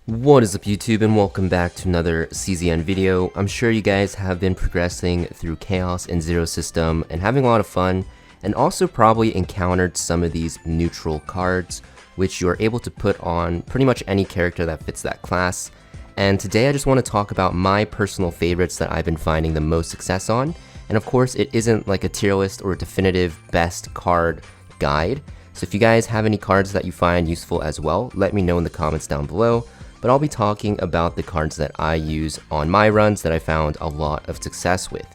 What is up YouTube, and welcome back to another CZN video. I'm sure you guys have been progressing through Chaos and Zero System and having a lot of fun, and also probably encountered some of these neutral cards which you're able to put on pretty much any character that fits that class. And today I just want to talk about my personal favorites that I've been finding the most success on. And of course it isn't like a tier list or a definitive best card guide. So if you guys have any cards that you find useful as well, let me know in the comments down below. But I'll be talking about the cards that I use on my runs that I found a lot of success with.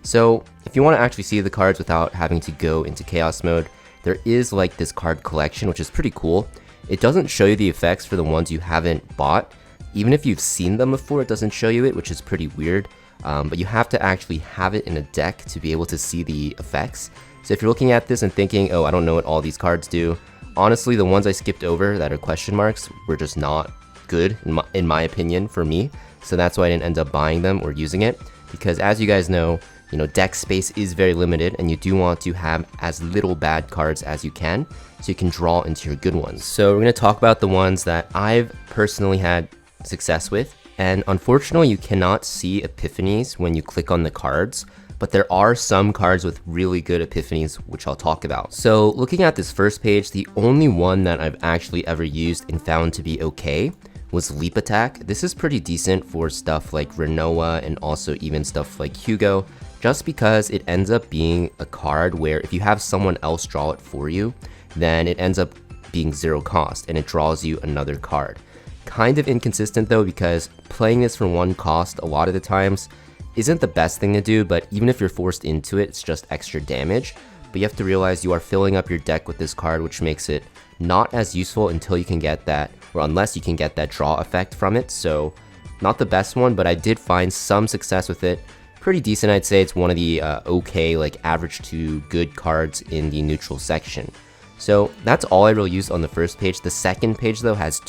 So if you want to actually see the cards without having to go into Chaos mode, there is like this card collection, which is pretty cool. It doesn't show you the effects for the ones you haven't bought. Even if you've seen them before, it doesn't show you it, which is pretty weird. But you have to actually have it in a deck to be able to see the effects. So if you're looking at this and thinking, oh, I don't know what all these cards do, honestly, the ones I skipped over that are question marks were just not good in my opinion for me, so that's why I didn't end up buying them or using it, because as you guys know, deck space is very limited and you do want to have as little bad cards as you can so you can draw into your good ones. So we're going to talk about the ones that I've personally had success with, and unfortunately you cannot see epiphanies when you click on the cards, but there are some cards with really good epiphanies which I'll talk about. So looking at this first page, the only one that I've actually ever used and found to be okay was Leap Attack. This is pretty decent for stuff like Renoa and also even stuff like Hugo, just because it ends up being a card where if you have someone else draw it for you, then it ends up being zero cost and it draws you another card. Kind of inconsistent though, because playing this for one cost a lot of the times isn't the best thing to do, but even if you're forced into it, it's just extra damage. But you have to realize you are filling up your deck with this card, which makes it not as useful until you can get that, or unless you can get that draw effect from it. So not the best one, but I did find some success with it. Pretty decent, I'd say. It's one of the okay, like average to good cards in the neutral section. So that's all I really used on the first page. The second page though has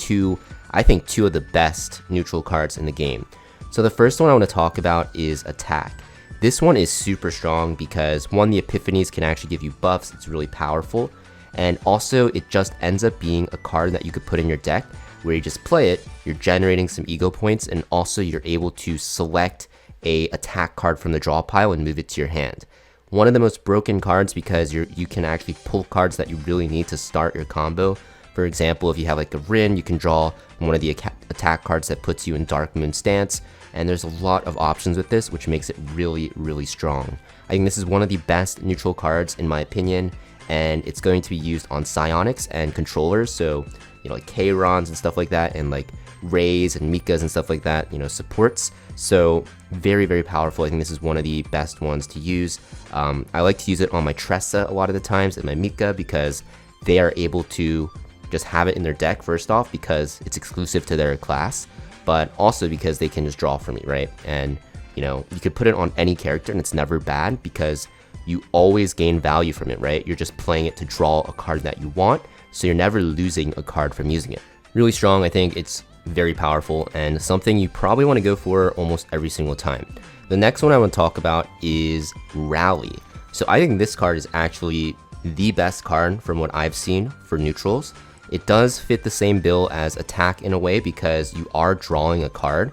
I think two of the best neutral cards in the game. So the first one I want to talk about is Attack. This one is super strong because one, the epiphanies can actually give you buffs. It's really powerful. And also it just ends up being a card that you could put in your deck where you just play it, you're generating some ego points, and also you're able to select a attack card from the draw pile and move it to your hand. One of the most broken cards because you can actually pull cards that you really need to start your combo. For example, if you have like a Rin, you can draw one of the attack cards that puts you in Dark Moon stance, and there's a lot of options with this, which makes it really, really strong. I think this is one of the best neutral cards in my opinion, and it's going to be used on psionics and controllers, so like K-Rons and stuff like that, and like Rays and Mikas and stuff like that, supports. So very, very powerful. I think this is one of the best ones to use. I like to use it on my Tressa a lot of the times and my Mika because they are able to just have it in their deck first off because it's exclusive to their class, but also because they can just draw for me, right? And you could put it on any character and it's never bad because you always gain value from it, right? You're just playing it to draw a card that you want, so you're never losing a card from using it. Really strong. I think it's very powerful and something you probably want to go for almost every single time. The next one I want to talk about is Rally. So I think this card is actually the best card from what I've seen for neutrals. It does fit the same bill as Attack in a way because you are drawing a card,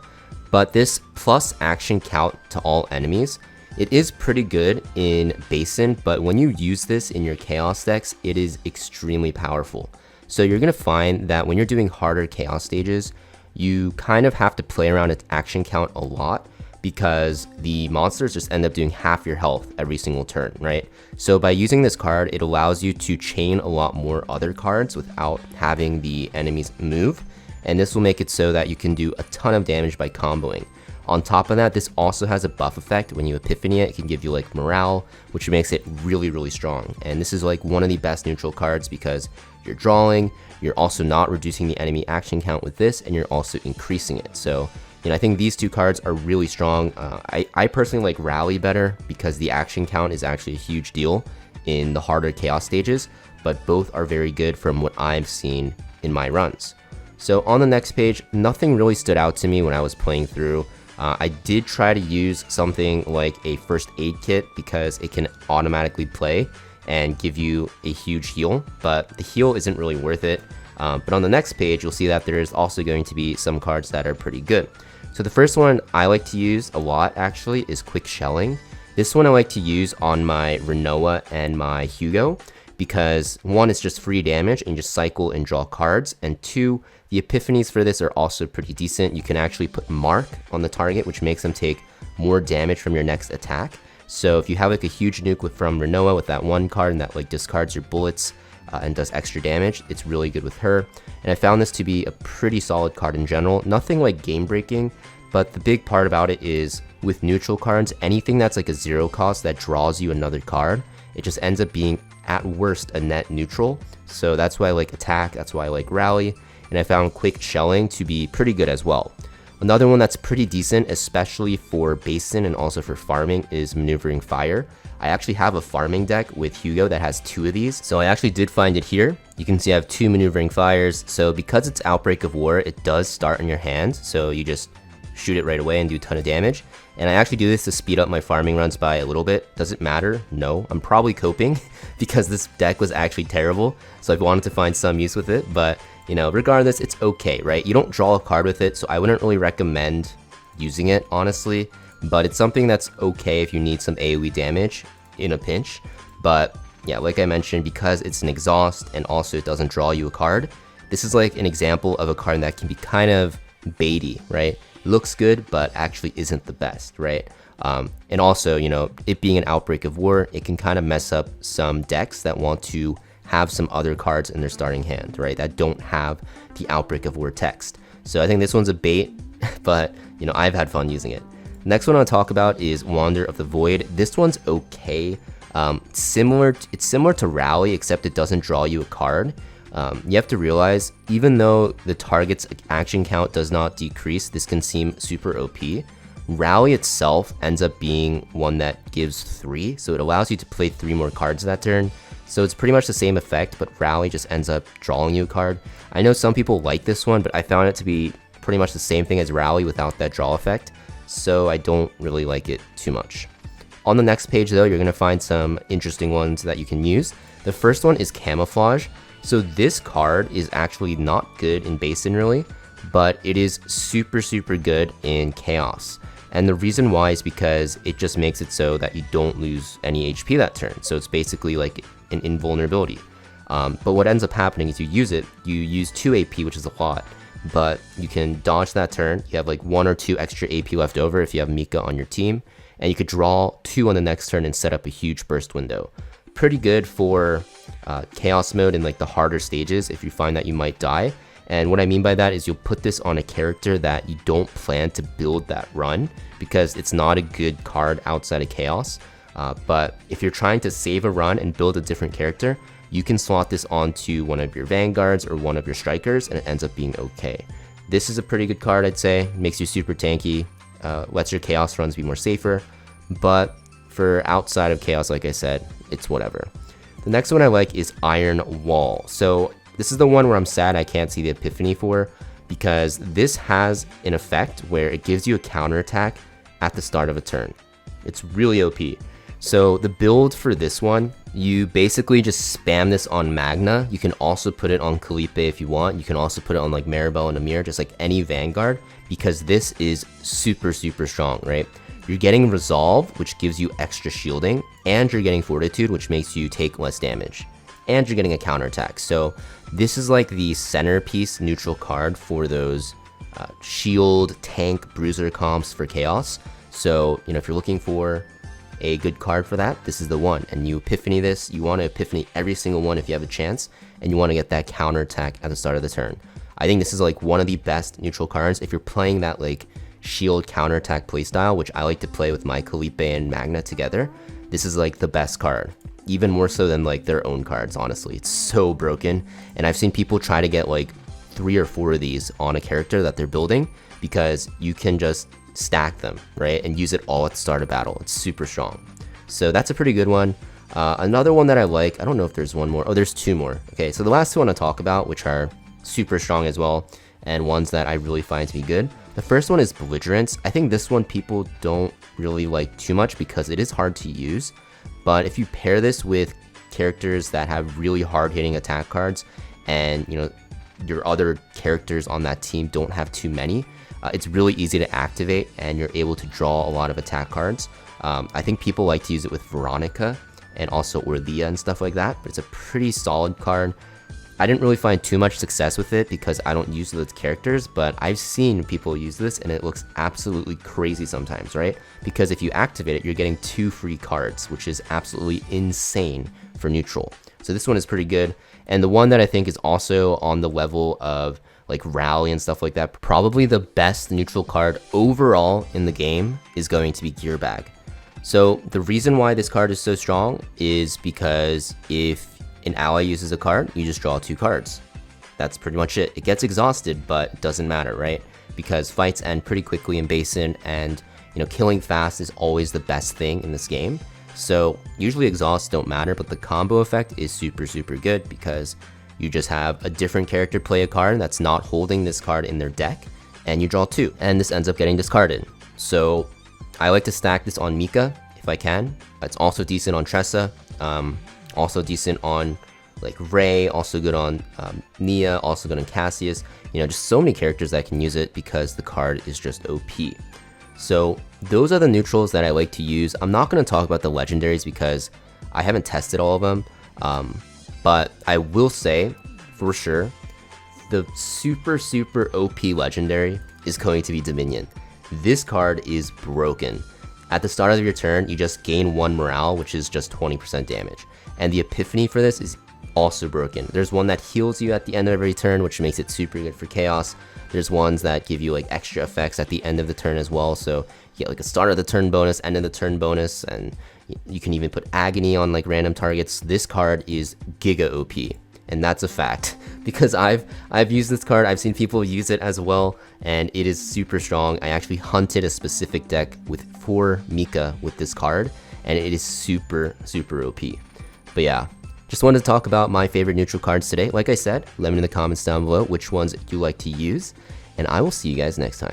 but this plus action count to all enemies, it is pretty good in Basin, but when you use this in your Chaos decks, it is extremely powerful. So you're going to find that when you're doing harder Chaos stages, you kind of have to play around its action count a lot because the monsters just end up doing half your health every single turn, right? So by using this card, it allows you to chain a lot more other cards without having the enemies move, and this will make it so that you can do a ton of damage by comboing. On top of that, this also has a buff effect. When you epiphany it can give you like morale, which makes it really, really strong. And this is like one of the best neutral cards because you're drawing, you're also not reducing the enemy action count with this, and you're also increasing it. So I think these two cards are really strong. I personally like Rally better because the action count is actually a huge deal in the harder Chaos stages, but both are very good from what I've seen in my runs. So on the next page, nothing really stood out to me when I was playing through. I did try to use something like a first aid kit because it can automatically play and give you a huge heal, but the heal isn't really worth it. But on the next page, you'll see that there's also going to be some cards that are pretty good. So the first one I like to use a lot actually is Quick Shelling. This one I like to use on my Renoa and my Hugo because one, it's just free damage and you just cycle and draw cards, and two, the epiphanies for this are also pretty decent. You can actually put mark on the target, which makes them take more damage from your next attack. So if you have like a huge nuke from Renoa with that one card and that like discards your bullets and does extra damage, it's really good with her. And I found this to be a pretty solid card in general. Nothing like game breaking, but the big part about it is with neutral cards, anything that's like a 0 cost that draws you another card, it just ends up being at worst a net neutral. So that's why I like attack, that's why I like rally, and I found Quick Shelling to be pretty good as well. Another one that's pretty decent, especially for basin and also for farming, is Maneuvering Fire. I actually have a farming deck with Hugo that has 2 of these, so I actually did find it here. You can see I have 2 Maneuvering Fires, so because it's Outbreak of War, it does start in your hand, so you just shoot it right away and do a ton of damage. And I actually do this to speed up my farming runs by a little bit. Does it matter? No. I'm probably coping because this deck was actually terrible, so I wanted to find some use with it, but you know, regardless, it's okay, right? You don't draw a card with it, so I wouldn't really recommend using it, honestly, but it's something that's okay if you need some AoE damage in a pinch. But yeah, like I mentioned, because it's an exhaust and also it doesn't draw you a card, this is like an example of a card that can be kind of baity, right? Looks good, but actually isn't the best, right? And also, you know, it being an Outbreak of War, it can kind of mess up some decks that want to have some other cards in their starting hand, right? That don't have the Outbreak of War text. So I think this one's a bait, but you know, I've had fun using it. Next one I'll talk about is Wander of the Void. This one's okay. It's similar to Rally, except it doesn't draw you a card. You have to realize, even though the target's action count does not decrease, this can seem super OP. Rally itself ends up being one that gives 3, so it allows you to play 3 more cards that turn. So it's pretty much the same effect, but Rally just ends up drawing you a card. I know some people like this one, but I found it to be pretty much the same thing as Rally without that draw effect, so I don't really like it too much. On the next page though, you're going to find some interesting ones that you can use. The first one is Camouflage. So this card is actually not good in Basin really, but it is super good in Chaos. And the reason why is because it just makes it so that you don't lose any HP that turn. So it's basically like an invulnerability. But what ends up happening is you use 2 AP, which is a lot, but you can dodge that turn. You have like 1 or 2 extra AP left over if you have Mika on your team, and you could draw 2 on the next turn and set up a huge burst window. Pretty good for Chaos mode in like the harder stages if you find that you might die. And what I mean by that is you'll put this on a character that you don't plan to build that run, because it's not a good card outside of Chaos. But if you're trying to save a run and build a different character, you can slot this onto one of your Vanguards or one of your Strikers, and it ends up being okay. This is a pretty good card, I'd say. Makes you super tanky, lets your Chaos runs be more safer, but for outside of Chaos, like I said, it's whatever. The next one I like is Iron Wall. So this is the one where I'm sad I can't see the epiphany for, because this has an effect where it gives you a counterattack at the start of a turn. It's really OP. So the build for this one, you basically just spam this on Magna. You can also put it on Kalipe if you want. You can also put it on like Maribel and Amir, just like any Vanguard, because this is super strong, right? You're getting Resolve, which gives you extra shielding, and you're getting Fortitude, which makes you take less damage, and you're getting a counterattack. So this is like the centerpiece neutral card for those shield, tank, bruiser comps for Chaos. So, you know, if you're looking for a good card for that, this is the one. And you epiphany this, you want to epiphany every single one if you have a chance, and you want to get that counterattack at the start of the turn. I think this is like one of the best neutral cards if you're playing that like shield counterattack playstyle, which I like to play with my Kalipe and Magna together. This is like the best card, even more so than like their own cards, honestly. It's so broken, and I've seen people try to get like 3 or 4 of these on a character that they're building, because you can just stack them, right, and use it all at the start of battle. It's super strong. So that's a pretty good one. Another one that I like, I don't know if there's one more. Oh, there's 2 more. Okay, so the last 2 I want to talk about, which are super strong as well, and ones that I really find to be good. The first one is Belligerence. I think this one people don't really like too much because it is hard to use, but if you pair this with characters that have really hard hitting attack cards, and you know, your other characters on that team don't have too many, it's really easy to activate and you're able to draw a lot of attack cards. I think people like to use it with Veronica and also Orlia and stuff like that, but it's a pretty solid card. I didn't really find too much success with it because I don't use those characters, but I've seen people use this and it looks absolutely crazy sometimes, right? Because if you activate it, you're getting 2 free cards, which is absolutely insane for neutral. So this one is pretty good. And the one that I think is also on the level of like Rally and stuff like that, probably the best neutral card overall in the game is going to be Gear Bag. So the reason why this card is so strong is because if an ally uses a card, you just draw 2 cards. That's pretty much it. It gets exhausted, but it doesn't matter, right? Because fights end pretty quickly in Basin, and killing fast is always the best thing in this game. So usually exhausts don't matter, but the combo effect is super good because you just have a different character play a card that's not holding this card in their deck, and you draw 2, and this ends up getting discarded. So I like to stack this on Mika if I can. It's also decent on Tressa. Also decent on like Ray, also good on Nia, also good on Cassius. Just so many characters that can use it because the card is just OP. So those are the neutrals that I like to use. I'm not going to talk about the legendaries because I haven't tested all of them. But I will say for sure, the super OP legendary is going to be Dominion. This card is broken. At the start of your turn, you just gain 1 morale, which is just 20% damage. And the Epiphany for this is also broken. There's one that heals you at the end of every turn, which makes it super good for Chaos. There's ones that give you like extra effects at the end of the turn as well. So you get like a start of the turn bonus, end of the turn bonus, and you can even put Agony on like random targets. This card is giga OP. And that's a fact because I've used this card. I've seen people use it as well, and it is super strong. I actually hunted a specific deck for Mika with this card, and it is super OP. But yeah, just wanted to talk about my favorite neutral cards today. Like I said, let me know in the comments down below which ones you like to use, and I will see you guys next time.